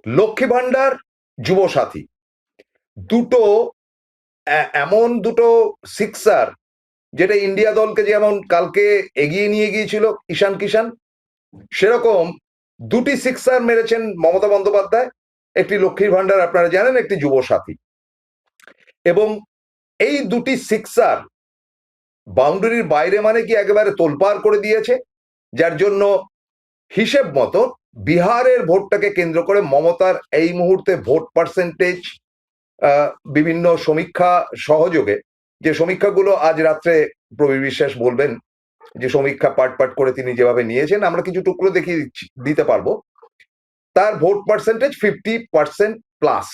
লক্ষ্মী ভান্ডার, যুবসাথী, দুটো এমন দুটো সিক্সার, যেটা ইন্ডিয়া দলকে যেমন কালকে এগিয়ে নিয়ে গিয়েছিল ঈশান কিষান, সেরকম দুটি সিক্সার মেরেছেন মমতা বন্দ্যোপাধ্যায়। একটি লক্ষ্মীর ভান্ডার আপনারা জানেন, একটি যুবসাথী। এবং এই দুটি সিক্সার বাউন্ডারির বাইরে মানে কি একেবারে তোলপাড় করে দিয়েছে, যার জন্য হিসেব মতো বিহারের ভোটটাকে কেন্দ্র করে মমতার এই মুহূর্তে ভোট পার্সেন্টেজ বিভিন্ন সমীক্ষা সহযোগে, যে সমীক্ষাগুলো আজ রাত্রে প্রবীর বিশ্বাস বলবেন, যে সমীক্ষা পার্ট পার্ট করে তিনি যেভাবে নিয়েছেন, আমরা কিছু টুকরো দেখিয়ে দিতে পারবো। তার ভোট পার্সেন্টেজ 50% প্লাস।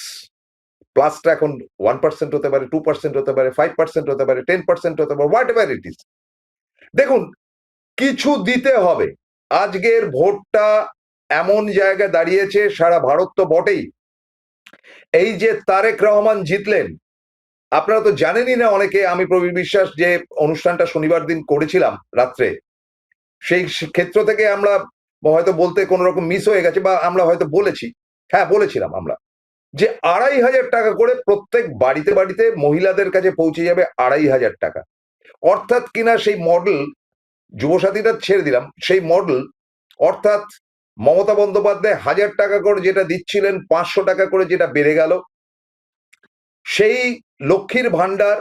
প্লাসটা এখন 1% হতে পারে, 2% হতে পারে, 5% হতে পারে, 10% হতে পারে, হোয়াট এভার ইট ইজ। দেখুন, কিছু দিতে হবে। আজকের ভোটটা এমন জায়গায় দাঁড়িয়েছে, সারা ভারত তো বটেই, এই যে তারেক রহমান জিতলেন, আপনারা তো জানেনই না অনেকে, আমি প্রবীর বিশ্বাস যে অনুষ্ঠানটা শনিবার দিন করেছিলাম রাত্রে, সেই ক্ষেত্র থেকে আমরা হয়তো বলতে কোন রকম মিস হয়ে গেছে, বা আমরা হয়তো বলেছি, হ্যাঁ বলেছিলাম আমরা, যে 2,500 টাকা করে প্রত্যেক বাড়িতে বাড়িতে মহিলাদের কাছে পৌঁছে যাবে 2,500 টাকা। অর্থাৎ কিনা সেই মডেল, যুবসাথীটা ছেড়ে দিলাম, সেই মডেল অর্থাৎ মমতা বন্দ্যোপাধ্যায় 1,000 টাকা করে যেটা দিচ্ছিলেন, 500 টাকা করে যেটা বেড়ে গেল। সেই লক্ষ্মীর ভান্ডার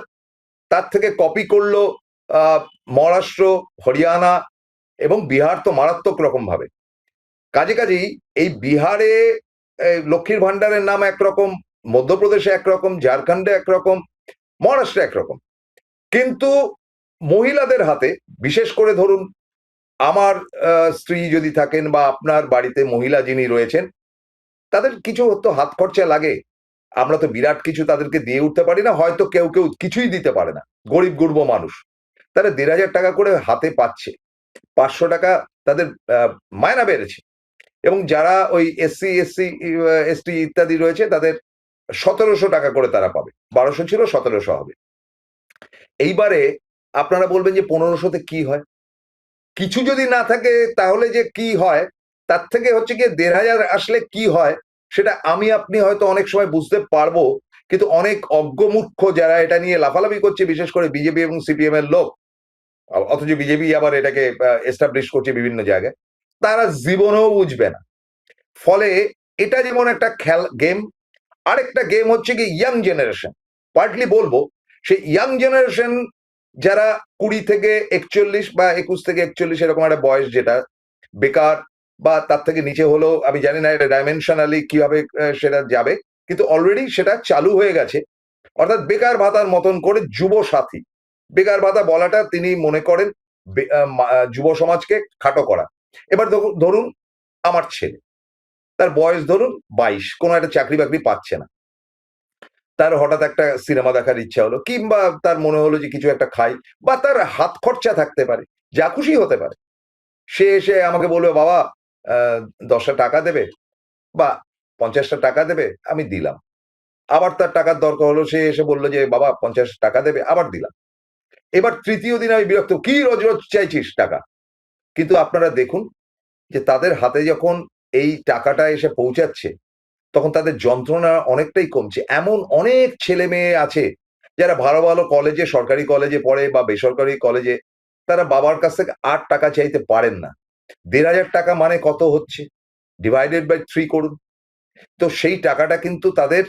তার থেকে কপি করলো মহারাষ্ট্র, হরিয়ানা এবং বিহার তো মারাত্মক রকম ভাবে। কাজেই এই বিহারে লক্ষ্মীর ভান্ডারের নাম একরকম, মধ্যপ্রদেশে একরকম, ঝাড়খণ্ডে একরকম, মহারাষ্ট্রে একরকম। কিন্তু মহিলাদের হাতে, বিশেষ করে ধরুন আমার স্ত্রী যদি থাকেন বা আপনার বাড়িতে মহিলা যিনি রয়েছেন, তাদের কিছু তো হাত খরচা লাগে। আমরা তো বিরাট কিছু তাদেরকে দিয়ে উঠতে পারি না, হয়তো কেউ কেউ কিছুই দিতে পারে না, গরিব গুরব মানুষ, তারা 1,500 টাকা করে হাতে পাচ্ছে। 500 টাকা তাদের মায়না বেড়েছে। এবং যারা ওই এসসি এসটি ইত্যাদি রয়েছে, তাদের 1,700 টাকা করে তারা পাবে। 1200 ছিল, 1,700 হবে। এইবারে আপনারা বলবেন যে 1,500তে কি হয়? কিছু যদি না থাকে তাহলে যে কি হয়, তার থেকে হচ্ছে গিয়ে 1,500 আসলে কি হয়, সেটা আমি আপনি হয়তো অনেক সময় বুঝতে পারবো, কিন্তু অনেক অজ্ঞমূর্খ যারা এটা নিয়ে লাফালাফি করছে, বিশেষ করে বিজেপি এবং সিপিএম এর লোক, অথচ বিজেপি আবার এটাকে এস্টাবলিশ করছে বিভিন্ন জায়গায়, তারা জীবনেও বুঝবে না। ফলে এটা যেমন একটা গেম, আরেকটা গেম হচ্ছে কি ইয়াং জেনারেশন, পার্টলি বলবো সেই ইয়াং জেনারেশন যারা 20 থেকে 41 বা 21 থেকে 41 এরকম একটা বয়স, যেটা বেকার বা তার থেকে নিচে হলেও, আমি জানি না এটা ডাইমেনশনালি কিভাবে সেটা যাবে, কিন্তু অলরেডি সেটা চালু হয়ে গেছে। অর্থাৎ বেকার ভাতার মতন করে যুবসাথী, বেকার ভাতা বলাটা তিনি মনে করেন যুব সমাজকে খাটো করা। এবার ধরুন আমার ছেলে, তার বয়স ধরুন 22, কোনো একটা চাকরি বাকরি পাচ্ছে না, তার হঠাৎ একটা সিনেমা দেখার ইচ্ছা হলো, কিংবা তার মনে হলো যে কিছু একটা খাই, বা তার হাত খরচা থাকতে পারে, যা খুশি হতে পারে। সে এসে আমাকে বলবে, বাবা 10টা টাকা দেবে বা 50টা টাকা দেবে, আমি দিলাম। আবার তার টাকার দরকার হলো, সে এসে বললো যে বাবা 50 টাকা দেবে, আবার দিলাম। এবার তৃতীয় দিন আমি বিরক্ত, কি রোজ রোজ চাইছিস টাকা? কিন্তু আপনারা দেখুন যে তাদের হাতে যখন এই টাকাটা এসে পৌঁছাচ্ছে, তখন তাদের যন্ত্রণা অনেকটাই কমছে। এমন অনেক ছেলে মেয়ে আছে যারা ভালো ভালো কলেজে, সরকারি কলেজে পড়ে বা বেসরকারি কলেজে, তারা বাবার কাছ থেকে 8 টাকা চাইতে পারেন না। 1,500 টাকা মানে কত হচ্ছে? ডিভাইডেড বাই 3 করুন। তো সেই টাকাটা কিন্তু তাদের,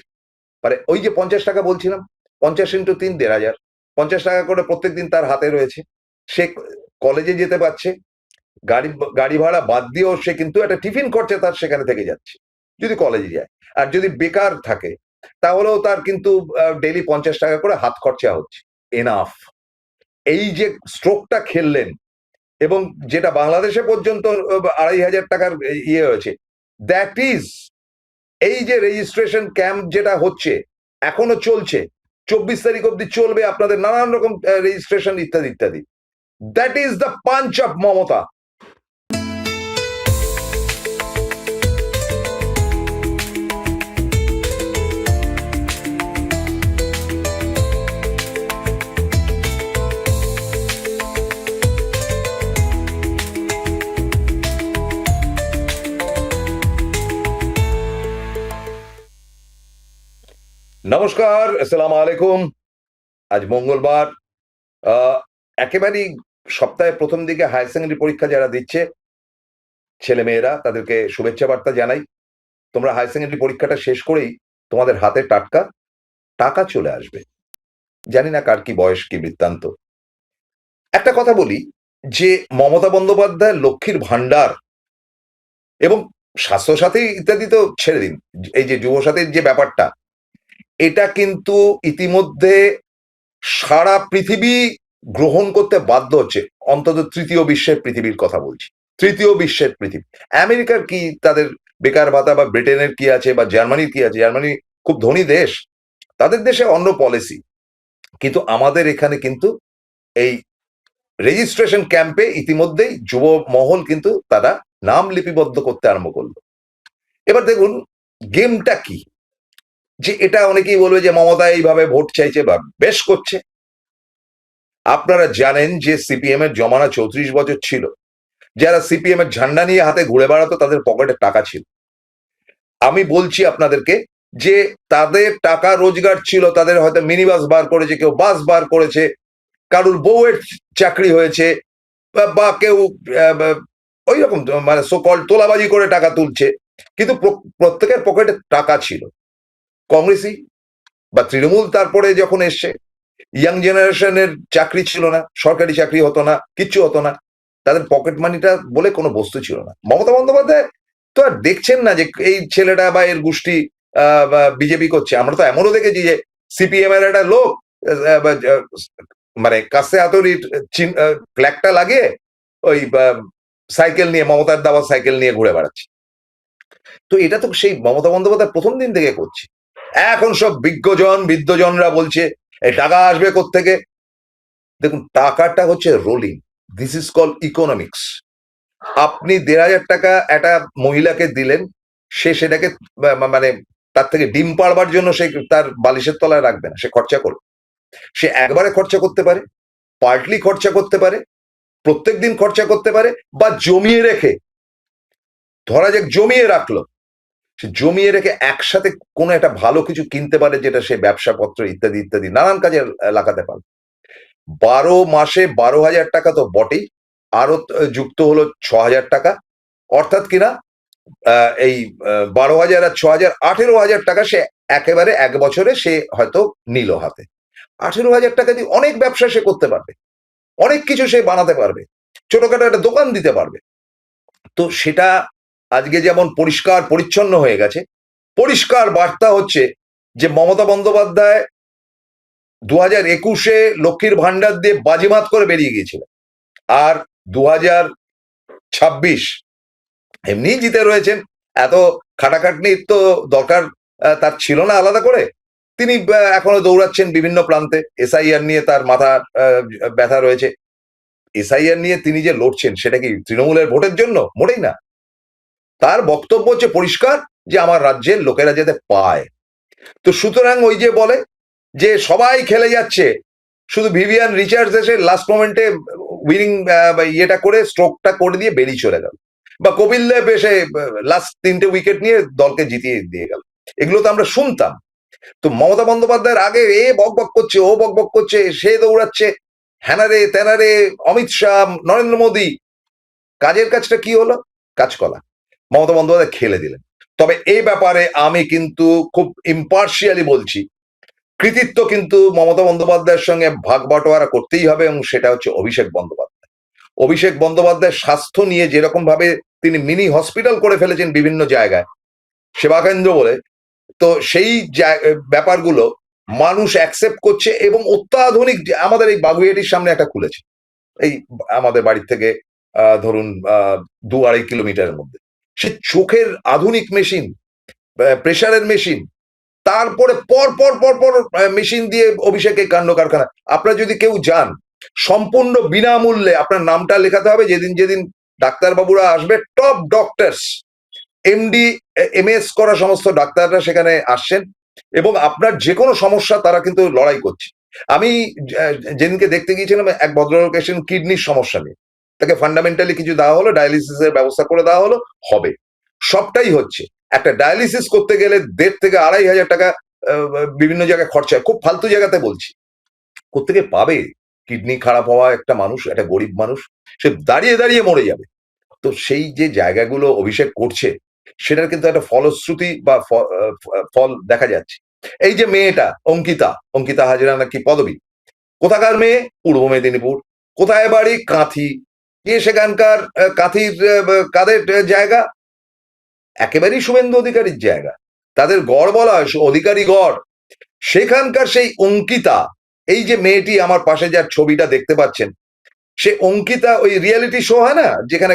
মানে ওই যে 50 টাকা বলছিলাম, 50 ইন্টু 3, 1,500, 50 টাকা করে প্রত্যেকদিন তার হাতে রয়েছে। সে কলেজে যেতে পারছে, গাড়ি ভাড়া বাদ দিয়েও সে কিন্তু একটা টিফিন খরচা তার সেখানে থেকে যাচ্ছে যদি কলেজে যায়। আর যদি বেকার থাকে, তাহলেও তার কিন্তু ডেইলি 50 টাকা করে হাত খরচা হচ্ছে। এনাফ। এই যে স্ট্রোকটা খেললেন, এবং যেটা বাংলাদেশে পর্যন্ত 2,500 টাকার ইয়ে হয়েছে, দ্যাট ইজ, এই যে রেজিস্ট্রেশন ক্যাম্প যেটা হচ্ছে, এখনো চলছে, 24 তারিখ অব্দি চলবে, আপনাদের নানান রকম রেজিস্ট্রেশন ইত্যাদি ইত্যাদি। That is the punch of Mamata. নমস্কার, আসসালামু আলাইকুম। আজ মঙ্গলবার। আহ, একেবারেই সপ্তাহের প্রথম দিকে হায়ার সেকেন্ডারি পরীক্ষা যারা দিচ্ছে ছেলে মেয়েরা, তাদেরকে শুভেচ্ছা বার্তা জানাই। তোমরা হায়ার সেকেন্ডারি পরীক্ষাটা শেষ করেই তোমাদের হাতে টাটকা টাকা চলে আসবে। জানি না কার কি বয়স, কি বৃত্তান্ত। একটা কথা বলি, যে মমতা বন্দ্যোপাধ্যায় লক্ষ্মীর ভান্ডার এবং স্বাস্থ্যসাথী ইত্যাদি তো ছেড়ে দিন, এই যে যুবসাথীর যে ব্যাপারটা, এটা কিন্তু ইতিমধ্যে সারা পৃথিবী গ্রহণ করতে বাধ্য হচ্ছে। অন্তত তৃতীয় বিশ্বের পৃথিবীর কথা বলছি। তৃতীয় বিশ্বের পৃথিবী, আমেরিকার কি তাদের বেকার ভাতা, বা ব্রিটেনের কি আছে, বা জার্মানির কি আছে। জার্মানি খুব ধনী দেশ, তাদের দেশে অন্য পলিসি। কিন্তু আমাদের এখানে কিন্তু এই রেজিস্ট্রেশন ক্যাম্পে ইতিমধ্যেই যুব মহল কিন্তু তারা নাম লিপিবদ্ধ করতে আরম্ভ করলো। এবার দেখুন গেমটা কি, যে এটা অনেকেই বলবে যে মমতা এইভাবে ভোট চাইছে বা বেশ করছে। আপনারা জানেন যে সিপিএম এর জমানা 34 বছর ছিল। যারা সিপিএম এর ঝান্ডা নিয়ে হাতে ঘুরে বেড়াতো তাদের পকেটে টাকা ছিল। আমি বলছি আপনাদেরকে যে তাদের টাকা রোজগার ছিল, তাদের হয়তো মিনি বাস বার করেছে, কেউ বাস বার করেছে, কারুর বউয়ের চাকরি হয়েছে, বা কেউ ওই রকম মানে সকল তোলাবাজি করে টাকা তুলছে। কিন্তু প্রত্যেকের পকেটে টাকা ছিল। কংগ্রেসই বা তৃণমূল তারপরে যখন এসছে, ইয়াং জেনারেশনের চাকরি ছিল না, সরকারি চাকরি হতো না, কিচ্ছু হতো না, তাদের পকেট মানিটা বলে কোনো বস্তু ছিল না। মমতা বন্দ্যোপাধ্যায় তো আর দেখছেন না যে এই ছেলেটা বা এর গোষ্ঠী বিজেপি করছে। আমরা তো এমনও দেখেছি যে সিপিএম এর একটা লোক মানে কাছে হাতুড়ির ফ্ল্যাগটা লাগিয়ে ওই সাইকেল নিয়ে, মমতার দাবা সাইকেল নিয়ে ঘুরে বেড়াচ্ছে। তো এটা তো সেই মমতা বন্দ্যোপাধ্যায় প্রথম দিন থেকে করছে। এখন সব বিজ্ঞজন বিদ্যজনরা বলছে এই টাকা আসবে কোত্থেকে। দেখুন, টাকাটা হচ্ছে rolling. This is call economics. আপনি 1,500 টাকা একটা মহিলাকে দিলেন, সে সেটাকে মানে তার থেকে ডিম পাড়বার জন্য সে তার বালিশের তলায় রাখবে না, সে খরচা করবে। সে একবারে খরচা করতে পারে, পার্টলি খরচা করতে পারে, প্রত্যেক দিন খরচা করতে পারে, বা জমিয়ে রেখে, ধরা যাক জমিয়ে রাখলো, সে জমিয়ে রেখে একসাথে কোনো একটা ভালো কিছু কিনতে পারে, যেটা সে ব্যবসাপত্র ইত্যাদি ইত্যাদি নানান কাজে লাগাতে পারে। 12 মাসে 12,000 টাকা তো বটেই, আরো যুক্ত হলো 6,000 টাকা। অর্থাৎ কিনা এই 12,000 আর 6,000, 18,000 টাকা সে একেবারে এক বছরে সে হয়তো নিল হাতে। 18,000 টাকা দিয়ে অনেক ব্যবসা সে করতে পারবে, অনেক কিছু সে বানাতে পারবে, ছোটখাটো একটা দোকান দিতে পারবে। তো সেটা আজকে যেমন পরিষ্কার পরিচ্ছন্ন হয়ে গেছে। পরিষ্কার বার্তা হচ্ছে যে মমতা বন্দ্যোপাধ্যায় 2021-এ লক্ষ্মীর ভান্ডার দিয়ে বাজিমাত করে বেরিয়ে গিয়েছিলেন, আর 2026 এমনি জিতে রয়েছেন। এত খাটাখাটনির তো দরকার তার ছিল না আলাদা করে। তিনি এখনো দৌড়াচ্ছেন বিভিন্ন প্রান্তে। এসআইআর নিয়ে তার মাথা ব্যথা রয়েছে। এসআইআর নিয়ে তিনি যে লড়ছেন, সেটা কি তৃণমূলের ভোটের জন্য? মোটেই না। তার বক্তব্য হচ্ছে পরিষ্কার, যে আমার রাজ্যের লোকেরা যাতে পায়। তো সুতরাং ওই যে বলে যে সবাই খেলে যাচ্ছে, শুধু ভিভিয়ান রিচার্ডস এসে লাস্ট মোমেন্টে উইনিং ইয়েটা করে, স্ট্রোকটা করে দিয়ে বেরিয়ে চলে গেল, বা কপিল দেব এসে লাস্ট 3টে উইকেট নিয়ে দলকে জিতিয়ে দিয়ে গেল। এগুলো তো আমরা শুনতাম। তো মমতা বন্দ্যোপাধ্যায়ের আগে এ বকবক করছে, ও বকবক করছে, সে দৌড়াচ্ছে, হ্যানারে তেনারে, অমিত শাহ, নরেন্দ্র মোদী। কাজের কাজটা কি হলো? কাজকলা। মমতা বন্দ্যোপাধ্যায় খেলে দিলেন। তবে এই ব্যাপারে আমি কিন্তু খুব ইম্পার্শিয়ালি বলছি, কৃতিত্ব কিন্তু মমতা বন্দ্যোপাধ্যায়ের সঙ্গে ভাগ বাটোয়ারা করতেই হবে, এবং সেটা হচ্ছে অভিষেক বন্দ্যোপাধ্যায়। অভিষেক বন্দ্যোপাধ্যায়ের স্বাস্থ্য নিয়ে যেরকম ভাবে তিনি মিনি হসপিটাল করে ফেলেছেন বিভিন্ন জায়গায়, সেবাকেন্দ্র বলে, তো সেই ব্যাপারগুলো মানুষ অ্যাকসেপ্ট করছে। এবং অত্যাধুনিক, আমাদের এই বাগুইয়াটির সামনে একটা খুলেছে, এই আমাদের বাড়ির থেকে ধরুন 2-2.5 কিলোমিটারের মধ্যে। সে চোখের আধুনিক মেশিন, প্রেশারের মেশিন, তারপরে পর পর পর পর মেশিন দিয়ে অভিষেকে কাণ্ড কারখানা। আপনারা যদি কেউ যান, সম্পূর্ণ বিনামূল্যে আপনার নামটা লেখাতে হবে। যেদিন যেদিন ডাক্তারবাবুরা আসবে, টপ ডক্টরস, এমডি এমএস করা সমস্ত ডাক্তাররা সেখানে আসছেন, এবং আপনার যে কোনো সমস্যা তারা কিন্তু লড়াই করছে। আমি যেদিনকে দেখতে গিয়েছিলাম, এক ভদ্রলোক এসেছেন কিডনির সমস্যা নিয়ে, তাকে ফান্ডামেন্টালি কিছু দেওয়া হলো, ডায়ালিসিসের ব্যবস্থা করে দেওয়া হলো, হবে। সবটাই হচ্ছে। একটা ডায়ালিসিস করতে গেলে 1,500 থেকে 2,500 টাকা বিভিন্ন জায়গায় খরচা হয়, খুব ফালতু জায়গাতে বলছি। কোত্থেকে পাবে? কিডনি খারাপ হওয়া একটা মানুষ, একটা গরিব মানুষ, সে দাঁড়িয়ে দাঁড়িয়ে মরে যাবে। তো সেই যে জায়গাগুলো অভিষেক করছে, সেটার কিন্তু একটা ফলশ্রুতি বা ফল দেখা যাচ্ছে। এই যে মেয়েটা অঙ্কিতা, অঙ্কিতা হাজরা নাকি পদবী, কোথাকার মেয়ে? পূর্ব মেদিনীপুর। কোথায় বাড়ি? কাঁথি। কে সেখানকার? কাঁথির কাদের জায়গা? একেবারেই শুভেন্দু অধিকারীর জায়গা। তাদের গড় বলা হয় অধিকারী গড়। সেখানকার সেই অঙ্কিতা, এই যে মেয়েটি আমার পাশে যার ছবিটা দেখতে পাচ্ছেন, সে অঙ্কিতা ওই রিয়েলিটি শো হয় না, যেখানে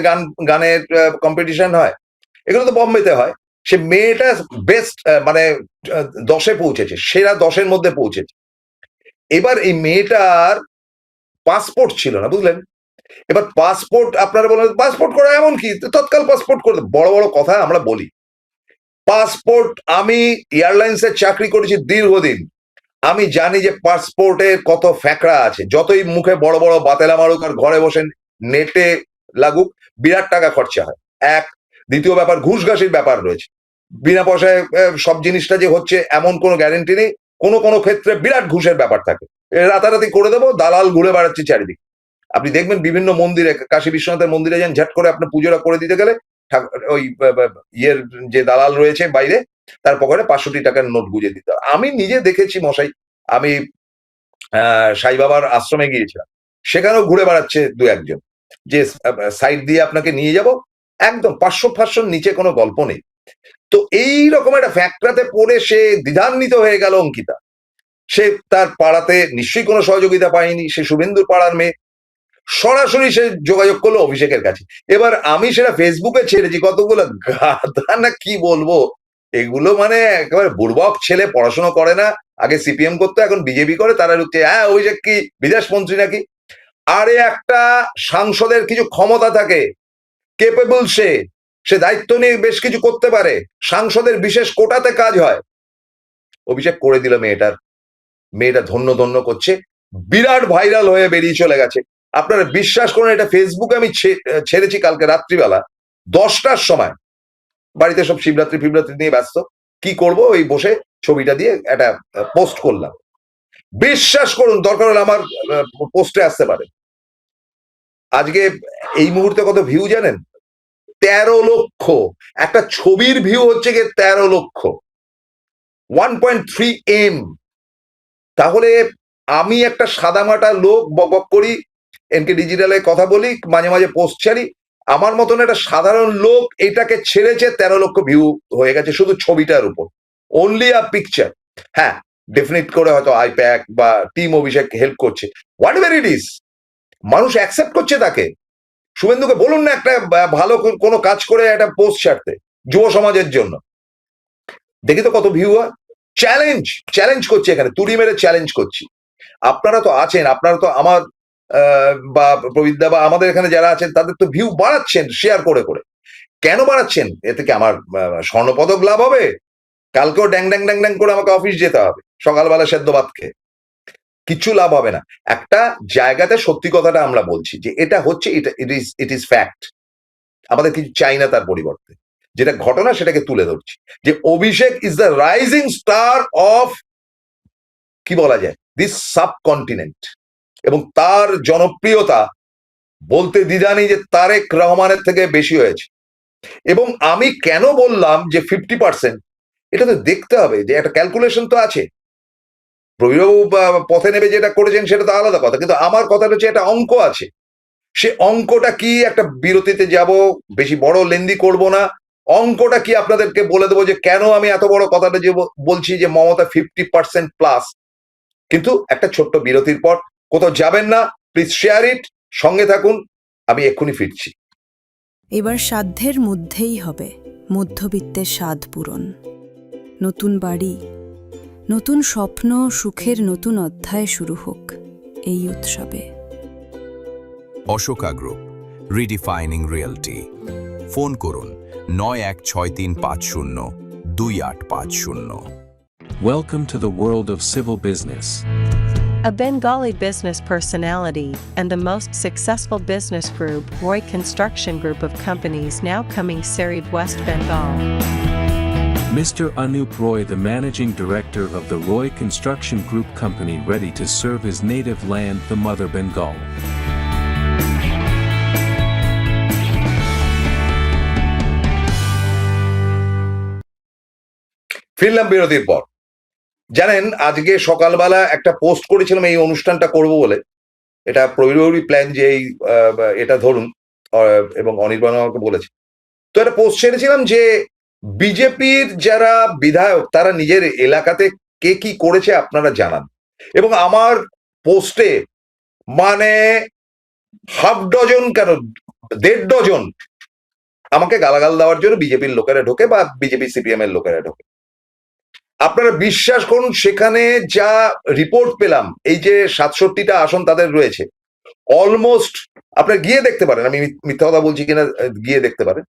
গানের কম্পিটিশন হয়, এগুলো তো বম্বেতে হয়। সে মেয়েটা বেস্ট, মানে 10-এ পৌঁছেছে, সেরা 10-এর মধ্যে পৌঁছেছে। এবার এই মেয়েটার পাসপোর্ট ছিল না, বুঝলেন? এবার পাসপোর্ট, আপনারা বলেন পাসপোর্ট করা এমন কি, তৎকাল পাসপোর্ট করে, বড় বড় কথা আমরা বলি। পাসপোর্ট, আমি এয়ারলাইন্সে চাকরি করেছি দীর্ঘদিন, আমি জানি যে পাসপোর্টের কত ফ্যাকড়া আছে। যতই মুখে বড় বড় বাতেলা মারুক আর ঘরে বসে নেটে লাগুক, বিরাট টাকা খরচা হয়। এক, দ্বিতীয় ব্যাপার, ঘুষঘাসির ব্যাপার রয়েছে। বিনা পয়সায় সব জিনিসটা যে হচ্ছে এমন কোনো গ্যারেন্টি নেই, কোনো কোনো ক্ষেত্রে বিরাট ঘুষের ব্যাপার থাকে। রাতারাতি করে দেবো, দালাল ঘুরে বেড়াচ্ছে চারিদিকে। আপনি দেখবেন বিভিন্ন মন্দিরে, কাশী বিশ্বনাথের মন্দিরে যান, ঝট করে আপনার পুজোটা করে দিতে গেলে ওই ইয়ের যে দালাল রয়েছে বাইরে, তার পকেটে 500 টাকার নোট গুঁজে দিতে হয়। আমি নিজে দেখেছি মশাই, আমি সাই বাবার আশ্রমে গিয়েছিলাম, সেখানেও ঘুরে বেড়াচ্ছে দু একজন, যে সাইড দিয়ে আপনাকে নিয়ে যাব, একদম 500 নিচে কোনো গল্প নেই। তো এই রকম একটা ফ্যাক্টরাতে পড়ে সে দ্বিধান্বিত হয়ে গেল অঙ্কিতা। সে তার পাড়াতে নিশ্চয়ই কোনো সহযোগিতা পায়নি, সে শুভেন্দুর পাড়ার মেয়ে, সরাসরি সে যোগাযোগ করলো অভিষেকের কাছে। এবার আমি সেটা ফেসবুকে ছেড়েছি, কতগুলো গাধা না কি বলবো, এগুলো মানে একেবারে বুর্বক ছেলে, পড়াশোনা করে না, আগে সিপিএম করতো, এখন বিজেপি করে, তারা হচ্ছে হ্যাঁ অভিষেক কি বিদেশ মন্ত্রী নাকি। আরে একটা সাংসদের কিছু ক্ষমতা থাকে, কেপেবল, সে দায়িত্ব নিয়ে বেশ কিছু করতে পারে, সাংসদের বিশেষ কোটাতে কাজ হয়। অভিষেক করে দিল মেয়েটা ধন্য ধন্য করছে, বিরাট ভাইরাল হয়ে বেরিয়ে চলে গেছে। আপনারা বিশ্বাস করুন, এটা ফেসবুকে আমি ছেড়েছি কালকে রাত্রিবেলা 10টার সময়। বাড়িতে সব শিবরাত্রি ফিবরাত্রি নিয়ে ব্যস্ত, কি করব, ওই বসে ছবিটা দিয়ে একটা পোস্ট করলাম। বিশ্বাস করুন, দরকার হলে আমার পোস্টে আসতে পারে। আজকে এই মুহূর্তে কত ভিউ জানেন? 13 লক্ষ। একটা ছবির ভিউ হচ্ছে গিয়ে 13 লক্ষ, 1.3 M। তাহলে আমি একটা সাদামাটা লোক, বক করি, এনকে ডিজিটালে কথা বলি, মাঝে মাঝে পোস্ট ছাড়ি, আমার মতন একটা সাধারণ লোক এটাকে ছেড়েছে, 13 লক্ষ ভিউ হয়ে গেছে শুধু ছবিটার উপর, অনলি আ পিকচার। হ্যাঁ, ডেফিনেট করে হয়তো আইপ্যাক বা টিম অভিষেক হেল্প করছে, হোয়াট এভার ইট ইজ, মানুষ অ্যাকসেপ্ট করছে তাকে। শুভেন্দুকে বলুন না একটা ভালো কোনো কাজ করে একটা পোস্ট ছাড়তে যুব সমাজের জন্য, দেখি তো কত ভিউ হয়। চ্যালেঞ্জ করছি, এখানে তুড়ি মেরে চ্যালেঞ্জ করছি। আপনারা তো আছেন, আপনারা তো আমার বা প্রবিদ্যা বা আমাদের এখানে যারা আছেন, তাদের তো ভিউ বাড়াচ্ছেন শেয়ার করে করে। কেন বাড়াচ্ছেন? এতে কি আমার স্বর্ণপদক লাভ হবে? কালকেও ড্যাং ড্যাং ড্যাং ড্যাং করে আমাকে অফিস যেতে হবে সকালবেলা সেদ্ধ ভাত খেয়ে, কিচ্ছু লাভ হবে না। একটা জায়গাতে সত্যি কথাটা আমরা বলছি যে এটা হচ্ছে, ইট ইজ ফ্যাক্ট, আমাদের কিছু চাই না তার পরিবর্তে, যেটা ঘটনা সেটাকে তুলে ধরছি, যে Abhishek is the rising star of, কি বলা যায়, দিস সাবকন্টিনেন্ট। এবং তার জনপ্রিয়তা বলতে দ্বিধা নেই যে তারেক রহমানের থেকে বেশি হয়েছে। এবং আমি কেন বললাম যে 50%, এটা তো দেখতে হবে, যে একটা ক্যালকুলেশন তো আছে। প্রবীরবাবু পথে নেবে যেটা করেছেন সেটা তো আলাদা কথা, কিন্তু আমার কথাটা হচ্ছে একটা অঙ্ক আছে। সে অঙ্কটা কি, একটা বিরতিতে যাব, বেশি বড় লেন্দি করব না, অঙ্কটা কি আপনাদেরকে বলে দেবো, যে কেন আমি এত বড় কথাটা যে বলছি যে মমতা 50% প্লাস। কিন্তু একটা ছোট্ট বিরতির পর, কোথাও যাবেন না, প্লিজ শেয়ার ইট, সঙ্গে থাকুন, আমি এক্ষুনি ফিরছি। এবার সাধ্যের মধ্যেই হবে মধ্যবিত্তের স্বাদ পূরণ। নতুন বাড়ি, নতুন স্বপ্ন, সুখের নতুন অধ্যায় শুরু হোক এই উৎসবে। Ashoka group, রিডিফাইনিং realty. ফোন করুন 9163502850। Welcome to the world of civil business. A Bengali business personality and the most successful business group, Roy Construction Group of companies, now coming Serib, West Bengal. Mr. Anup Roy, the managing director of the Roy Construction Group company, ready to serve his native land, the Mother Bengal. ফিরলাম বিরতির পর। জানেন, আজকে সকালবেলা একটা post করেছিলাম এই অনুষ্ঠানটা করব বলে। এটা প্রবীরবাবুরই প্ল্যান যে এই এটা ধরুন, এবং অনির্বাণ আমাকে বলেছে। তো একটা পোস্ট ছেড়েছিলাম যে বিজেপির যারা বিধায়ক তারা নিজের এলাকাতে কে কি করেছে আপনারা জানান। এবং আমার পোস্টে মানে হাফ ডজন কেন 1.5 ডজন আমাকে গালাগাল দেওয়ার জন্য বিজেপির লোকেরা ঢোকে বা বিজেপি সিপিএম এর লোকেরা ঢোকে। আপনারা বিশ্বাস করুন, সেখানে যা রিপোর্ট পেলাম, এই যে 67টা আসন তাদের রয়েছে, অলমোস্ট আপনারা গিয়ে দেখতে পারেন, আমি মিথ্যা কথা বলছি কিনা গিয়ে দেখতে পারেন,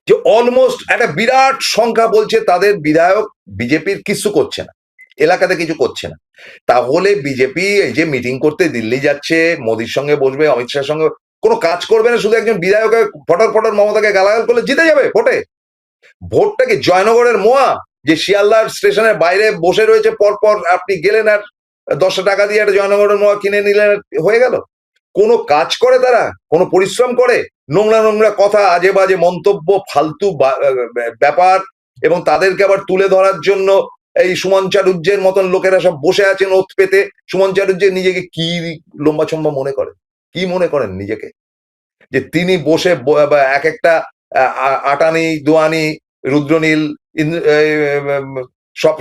যে অলমোস্ট একটা বিরাট সংখ্যা বলছে তাদের বিধায়ক বিজেপির কিছু করছে না, এলাকাতে কিছু করছে না। তাহলে বিজেপি এই যে মিটিং করতে দিল্লি যাচ্ছে, মোদির সঙ্গে বসবে, অমিত শাহের সঙ্গে, কোনো কাজ করবে না, শুধু একজন বিধায়ক ফটর ফটর মমতাকে গালাগাল করলে জিতে যাবে ভোটে? ভোটটা কি জয়নগরের মোয়া যে শিয়ালদার স্টেশনের বাইরে বসে রয়েছে, পরপর আপনি গেলেন আর 10 টাকা দিয়ে একটা জয়নগরের মোয়া কিনে নিলেন, হয়ে গেল? কোনো কাজ করে তারা? কোনো পরিশ্রম করে? নোংরা নোংরা কথা, আজে বাজে মন্তব্য, ফালতু ব্যাপার, এবং তাদেরকে আবার তুলে ধরার জন্য এই সুমন চাটুর্যের মতন লোকেরা সব বসে আছেন ওত পেতে। সুমন চাটুর্য নিজেকে কি লম্বা চম্বা মনে করেন? কি মনে করেন নিজেকে? যে তিনি বসে এক একটা আটানি, দোয়ানি, রুদ্রনীল,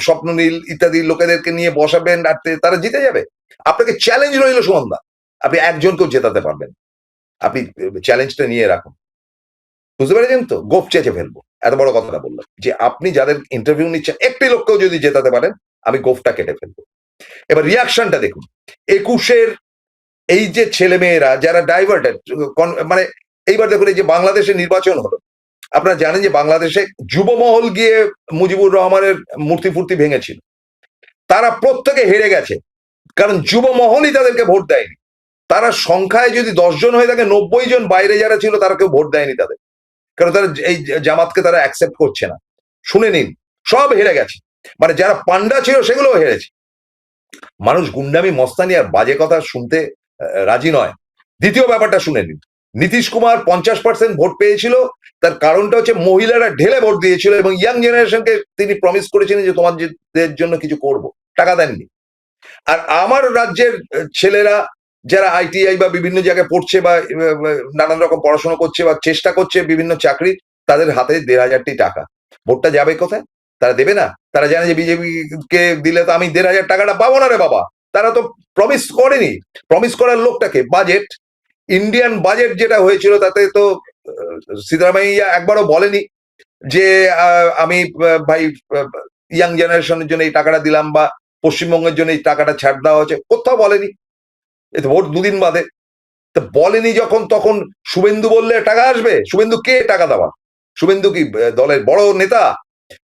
স্বপ্ননীল ইত্যাদি লোকেদেরকে নিয়ে বসাবেন আর তারা জিতে যাবে? আপনাকে চ্যালেঞ্জ রইল সুমনদা, আপনি একজনকেও জেতাতে পারবেন, আপনি চ্যালেঞ্জটা নিয়ে রাখুন। বুঝতে পেরেছেন তো? গোপ চেঁচে ফেলবো, এত বড় কথাটা বললাম যে আপনি যাদের ইন্টারভিউ নিচ্ছেন একটি লোককেও যদি জেতাতে পারেন, আমি গোফটা কেটে ফেলবো। এবার রিয়াকশনটা দেখুন। 21-এর এই যে ছেলে মেয়েরা যারা ডাইভার্টেড, মানে এইবার দেখুন, এই যে বাংলাদেশে নির্বাচন হলো, আপনারা জানেন যে বাংলাদেশে যুবমহল গিয়ে মুজিবুর রহমানের মূর্তি ফুর্তি ভেঙেছিল, তারা প্রত্যেকে হেরে গেছে, কারণ যুবমহলই তাদেরকে ভোট দেয়নি। তারা সংখ্যায় যদি 10 জন হয়ে থাকে, 90 জন বাইরে যারা ছিল তারা কেউ ভোট দেয়নি তাদের, কারণ তারা এই জামাতকে তারা অ্যাকসেপ্ট করছে না। শুনে নিন, সব হেরে গেছে, মানে যারা পান্ডা ছিল সেগুলোও হেরেছে। মানুষ গুন্ডামি, মস্তানি আর বাজে কথা শুনতে রাজি নয়। দ্বিতীয় ব্যাপারটা শুনে নিন, নীতিশ কুমার 50% ভোট পেয়েছিল, তার কারণটা হচ্ছে মহিলারা ঢেলে ভোট দিয়েছিল এবং ইয়াং জেনারেশনকে তিনি প্রমিস করেছিলেন যে তোমাদের জন্য কিছু করব, টাকা দেননি। আর আমার রাজ্যের ছেলেরা যারা আইটিআই বা বিভিন্ন জায়গায় পড়ছে বা নানান রকম পড়াশোনা করছে বা চেষ্টা করছে বিভিন্ন চাকরির, তাদের হাতে 1,500 টাকা, ভোটটা যাবে কোথায়? তারা দেবে না। তারা জানে যে বিজেপিকে দিলে তো আমি 1,500 টাকাটা পাবো না রে বাবা। তারা তো প্রমিস করেনি। প্রমিস করার লোকটাকে, বাজেট, ইন্ডিয়ান বাজেট যেটা হয়েছিল তাতে তো সিদ্ধারামাইয়া একবারও বলেনি যে আমি ভাই ইয়াং জেনারেশনের জন্য এই টাকাটা দিলাম বা পশ্চিমবঙ্গের জন্য এই টাকাটা ছাড় দেওয়া হচ্ছে, কোথাও বলেনি। এতে ভোট 2 দিন বাদে তো বলেনি যখন, তখন শুভেন্দু বললে টাকা আসবে? শুভেন্দু কে টাকা দেওয়া? শুভেন্দু কি দলের বড় নেতা?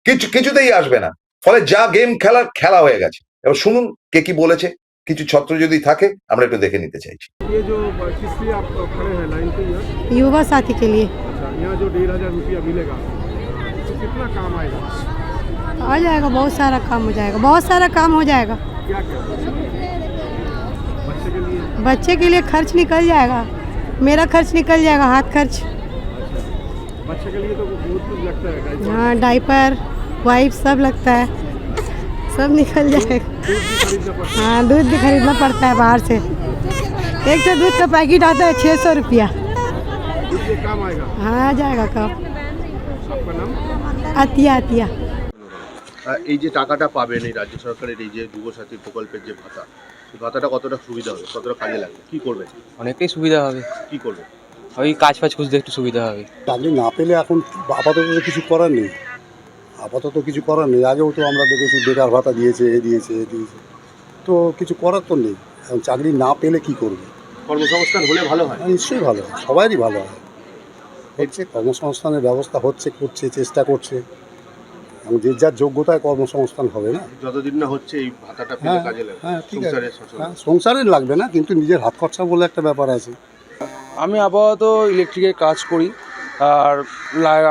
কিছুতেই আসবে না। ফলে যা গেম খেলার খেলা হয়ে গেছে। এবার শুনুন কে কি বলেছে, কিছু ছত্র যদি থাকে আমরা একটু দেখে নিতে চাইছি। ये जो किस लिए आप खड़े हैं लाइन पे यहाँ? युवा साथी के लिए अच्छा, यहाँ जो 1,500 रुपया मिलेगा तो कितना काम आएगा? आ जाएगा, बहुत सारा काम हो जाएगा, बहुत सारा काम हो जाएगा। क्या क्या बच्चे के लिए खर्च निकल जाएगा, मेरा खर्च निकल जाएगा, हाथ खर्च। बच्चे के लिए तो बहुत कुछ लगता है, डायपर, हाँ, डाइपर, वाइप सब लगता है, सब निकल जाएगा। दूध भी खरीदना पड़ता हाँ, दूध भी खरीदना पड़ता है बाहर से। एक तो दूध का पैकेट आता है 600 रुपया। है, दूध से काम आएगा। हाँ, आ जाएगा कब। आपका नाम? आतिया आतिया। এই যে টাকাটা পাবেন এই রাজ্য সরকারের এই যে যুবসাথী প্রকল্পের যে ভাতা, এই ভাতাটা কতটা সুবিধা হবে, কতটা কাজে লাগবে, কি করবে? অনেকটাই সুবিধা হবে, কি করবে? ওই কাজ ফাজ খুঁজতে একটু সুবিধা হবে। চাকরি না পেলে এখন আপাতত তো কিছু করার নেই, আপাতত কিছু করার নেই। আগেও তো আমরা দেখেছি বেকার ভাতা দিয়েছে, এ দিয়েছে, তো কিছু করার তো নেই। এখন চাকরি না পেলে কি করবে? কর্মসংস্থান হলে ভালো হয়। নিশ্চয়ই ভালো হয়, সবারই ভালো হয়। হচ্ছে কর্মসংস্থানের ব্যবস্থা হচ্ছে, করছে, চেষ্টা করছে, এবং যে যার যোগ্যতায় কর্মসংস্থান হবে না। যতদিন না হচ্ছে এই ভাতাটা পেলে হ্যাঁ, কাজে লাগবে। হ্যাঁ, ঠিক আছে। সংসারের সচল। হ্যাঁ, সংসারের লাগবে না, কিন্তু নিজের হাত খরচা বলে একটা ব্যাপার আছে। আমি আপাতত ইলেকট্রিকের কাজ করি, আর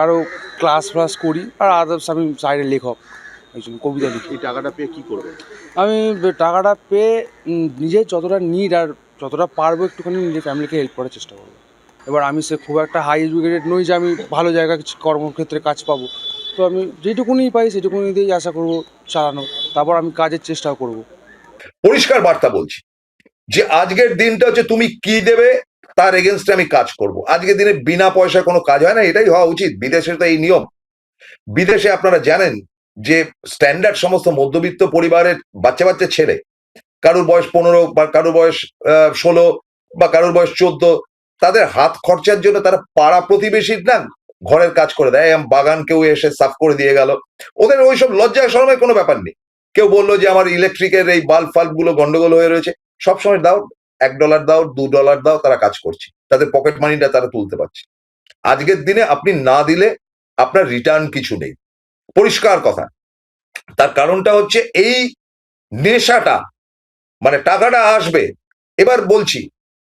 আরও ক্লাস ফ্লাস করি, আর আদার্স আমি সাইডে লেখক, এই জন্য কবিতা লিখি। এই টাকাটা পেয়ে কি করবেন? আমি টাকাটা পেয়ে নিজে যতটা নিড আর যতটা পারবো একটুখানি নিজের ফ্যামিলিকে হেল্প করার চেষ্টা করবো। এবার আমি সে খুব একটা হাই এডুকেটেড নই যে আমি ভালো জায়গায় কর্মক্ষেত্রে কাজ পাবো, তো আমি যেটুকুনি পাই সেটুকুনি দিয়েই আশা করবো চালানো, তারপর আমি কাজের চেষ্টাও করবো। পরিষ্কার বার্তা বলছি যে আজকের দিনটা হচ্ছে তুমি কি দেবে তার এগেনস্টে আমি কাজ করব। আজকের দিনে বিনা পয়সায় কোনো কাজ হয় না, এটাই হওয়া উচিত। বিদেশে তো এই নিয়ম। বিদেশে আপনারা জানেন যে স্ট্যান্ডার্ড সমস্ত মধ্যবিত্ত পরিবারের বাচ্চা বাচ্চা ছেলে, কারোর বয়স 15 বা কারোর বয়স 16 বা কারোর বয়স 14, তাদের হাত খরচার জন্য তারা পাড়া প্রতিবেশীর না ঘরের কাজ করে দেয়। বাগান কেউ এসে সাফ করে দিয়ে গেল, ওদের ওইসব লজ্জা শরমের কোনো ব্যাপার নেই। কেউ বললো যে আমার ইলেকট্রিকের এই বাল্ব ফাল্ব গুলো গন্ডগোল হয়ে রয়েছে, সবসময় দাও, $1 দাও, $2 দাও, তারা কাজ করছে, তাদের পকেট মানিটা তারা তুলতে পারছে। আজকের দিনে আপনি না দিলে আপনার রিটার্ন কিছু নেই, পরিষ্কার কথা। তার কারণটা হচ্ছে এই নেশাটা, মানে টাকাটা আসবে। এবার বলছি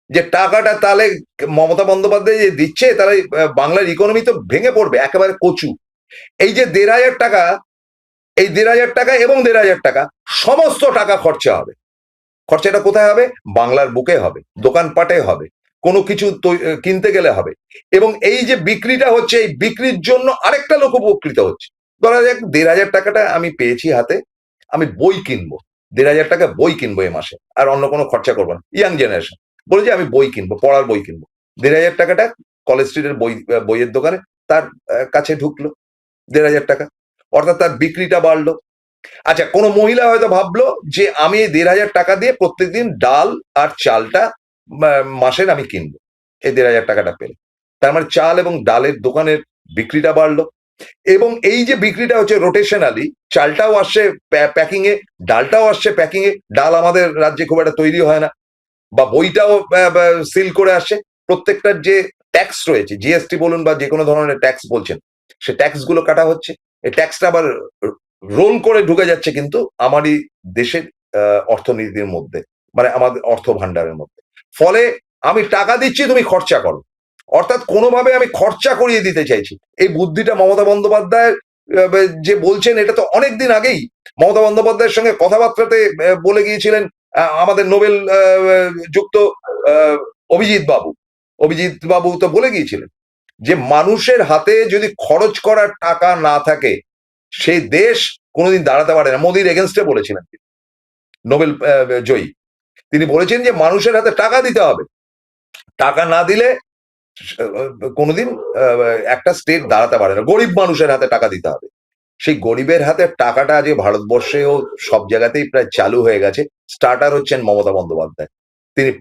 যে টাকাটা তাহলে মমতা বন্দ্যোপাধ্যায় যে দিচ্ছে, তাহলে বাংলার ইকোনমি তো ভেঙে পড়বে, একেবারে কচু। এই যে 1,500 টাকা, এই 1,500 টাকা এবং 1,500 টাকা সমস্ত টাকা খরচা হবে। খরচাটা কোথায় হবে? বাংলার বুকে হবে, দোকানপাটে হবে, কোনো কিছু কিনতে গেলে হবে। এবং এই যে বিক্রিটা হচ্ছে, এই বিক্রির জন্য আরেকটা লোক উপকৃত হচ্ছে। ধরা যাক 1,500 টাকাটা আমি পেয়েছি হাতে, আমি বই কিনবো, 1,500 টাকা বই কিনবো এ মাসে, আর অন্য কোনো খরচা করবো না। ইয়াং জেনারেশন বলে যে আমি বই কিনবো, পড়ার বই কিনবো, 1,500 টাকাটা কলেজ স্ট্রিটের বইয়ের দোকানে তার কাছে ঢুকলো 1,500 টাকা, অর্থাৎ তার বিক্রিটা বাড়লো। আচ্ছা, কোনো মহিলা হয়তো ভাবলো যে আমি এই 1,500 টাকা দিয়ে প্রত্যেকদিন ডাল আর চালটা মাসের আমি কিনবো এই 1,500 টাকাটা পেলে, তার মানে চাল এবং ডালের দোকানের বিক্রিটা বাড়লো। এবং এই যে বিক্রিটা হচ্ছে রোটেশনালি, চালটাও আসছে প্যাকিং এ, ডালটাও আসছে প্যাকিং এ। ডাল আমাদের রাজ্যে খুব একটা তৈরি হয় না, বা বইটাও সিল করে আসছে। প্রত্যেকটার যে ট্যাক্স রয়েছে, জিএসটি বলুন বা যে কোনো ধরনের ট্যাক্স বলছেন, সে ট্যাক্স গুলো কাটা হচ্ছে। এই ট্যাক্সটা আবার রোল করে ঢুকে যাচ্ছে কিন্তু আমারই দেশের অর্থনীতির মধ্যে, মানে আমাদের অর্থ ভান্ডারের মধ্যে। ফলে আমি টাকা দিচ্ছি, তুমি খরচা করো, অর্থাৎ কোনোভাবে আমি খরচা করিয়ে দিতে চাইছি। এই বুদ্ধিটা মমতা বন্দ্যোপাধ্যায় যে বলছেন, এটা তো অনেক দিন আগেই মমতা বন্দ্যোপাধ্যায়ের সঙ্গে কথাবার্তাতে বলে গিয়েছিলেন আমাদের নোবেল যুক্ত অভিজিৎ বাবু তো বলে গিয়েছিলেন যে মানুষের হাতে যদি খরচ করার টাকা না থাকে, সেই দেশ কোনোদিন দাঁড়াতে পারে না। মোদির এগেনস্টে বলেছিলেন নোবেল জয়ী, তিনি বলেছেন যে মানুষের হাতে টাকা দিতে হবে, টাকা না দিলে কোনোদিন একটা স্টেট দাঁড়াতে পারে না। গরিব মানুষের হাতে টাকা দিতে হবে। সেই গরিবের হাতে টাকাটা আজ ভারতবর্ষেও সব জায়গাতেই প্রায় চালু হয়ে গেছে। স্টার্টার হচ্ছেন মমতা বন্দ্যোপাধ্যায়। তিনি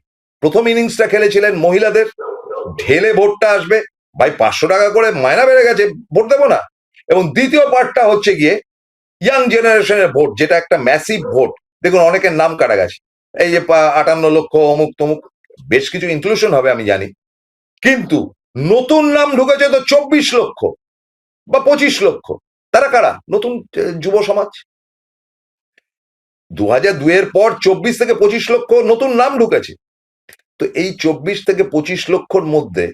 প্রথম ইনিংসটা খেলেছিলেন মহিলাদের, ঢেলে ভোটটা আসবে, ভাই 500 টাকা করে মায়না বেড়ে গেছে, ভোট দেবো না। এবং দ্বিতীয় পার্টটা হচ্ছে গিয়ে ইয়াং জেনারেশনের ভোট, যেটা একটা ম্যাসিভ ভোট। দেখুন অনেকের নাম কাটা গেছে, এই যে 58 লক্ষ অমুক তমুক, বেশ কিছু ইনক্লুশন হবে আমি জানি, কিন্তু নতুন নাম ঢুকেছে তো 24 লক্ষ বা 25 লক্ষ। তারা কারা? নতুন যুব সমাজ। 2002 এর পর 24 থেকে 25 লক্ষ নতুন নাম ঢুকেছে। তো এই 24 থেকে 25 লক্ষর মধ্যে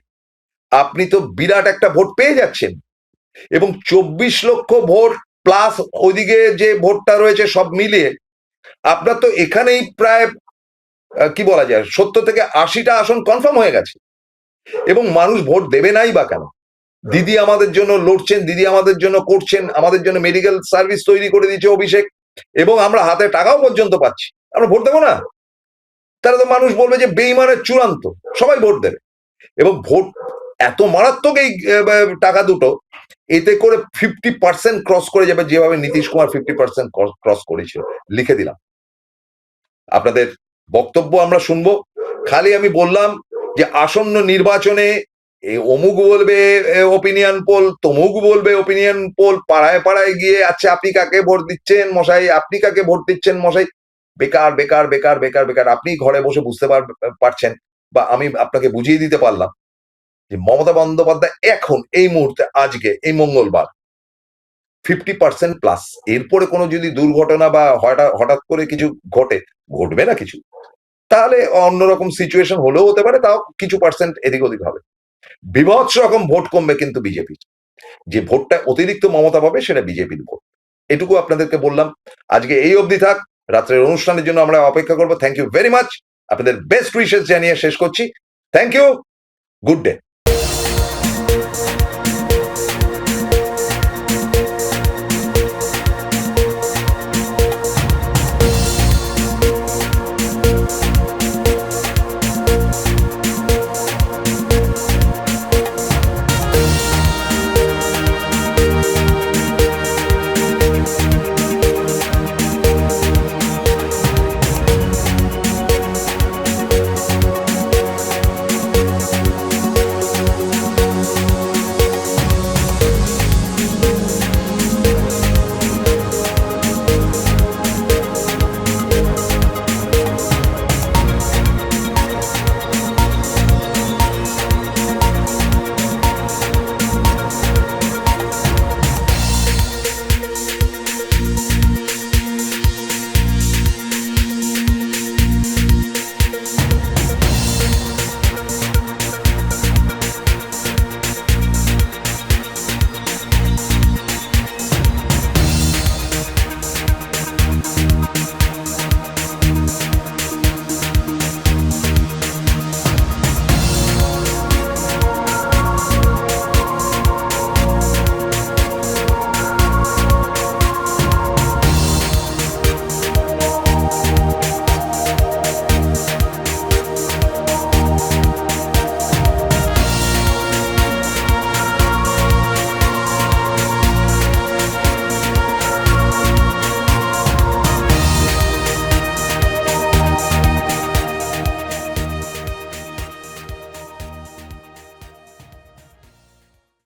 আপনি তো বিরাট একটা ভোট পেয়ে যাচ্ছেন, এবং 24 লক্ষ ভোট প্লাস ওইদিকে যে ভোটটা রয়েছে সব মিলিয়ে আপনার তো এখানেই প্রায় কি বলা যায় 70 থেকে 80টা আসন কনফার্ম হয়ে গেছে। এবং মানুষ ভোট দেবে নাই বা কেন? দিদি আমাদের জন্য লড়ছেন, দিদি আমাদের জন্য করছেন, আমাদের জন্য মেডিকেল সার্ভিস তৈরি করে দিয়েছে অভিষেক, এবং আমরা হাতে টাকাও পর্যন্ত পাচ্ছি, আমরা ভোট দেবো না? তাহলে তো মানুষ বলবে যে বেইমানের চূড়ান্ত, সবাই ভোট দেবে। এবং ভোট এত মারাত্মক এই টাকা দুটো, এতে করে 50% ক্রস করে যাবে, যেভাবে নীতিশ কুমার 50% ক্রস করেছিল। লিখে দিলাম, আপনাদের বক্তব্য আমরা শুনবো। খালি আমি বললাম যে আসন্ন নির্বাচনে অমুক বলবে ওপিনিয়ন পোল, তমুক বলবে ওপিনিয়ন পোল, পাড়ায় পাড়ায় গিয়ে আচ্ছা আপনি কাকে ভোট দিচ্ছেন মশাই, আপনি কাকে ভোট দিচ্ছেন মশাই, বেকার বেকার বেকার বেকার বেকার। আপনি ঘরে বসে বুঝতে পারছেন, বা আমি আপনাকে বুঝিয়ে দিতে পারলাম যে মমতা বন্দ্যোপাধ্যায় এখন এই মুহূর্তে, আজকে এই মঙ্গলবার 50% প্লাস। এরপরে কোনো যদি দুর্ঘটনা বা হঠাৎ করে কিছু ঘটবে না কিছু, তাহলে অন্যরকম সিচুয়েশন হলেও হতে পারে, তাও কিছু পার্সেন্ট এদিক ওদিক হবে। বিভৎস রকম ভোট কমবে কিন্তু বিজেপির। যে ভোটটা অতিরিক্ত মমতা পাবে সেটা বিজেপির ভোট। এটুকু আপনাদেরকে বললাম। আজকে এই অবধি থাক, রাত্রের অনুষ্ঠানের জন্য আমরা অপেক্ষা করবো। Thank you very much. আপনাদের বেস্ট উইশেস জানিয়ে শেষ করছি। Thank you, good day.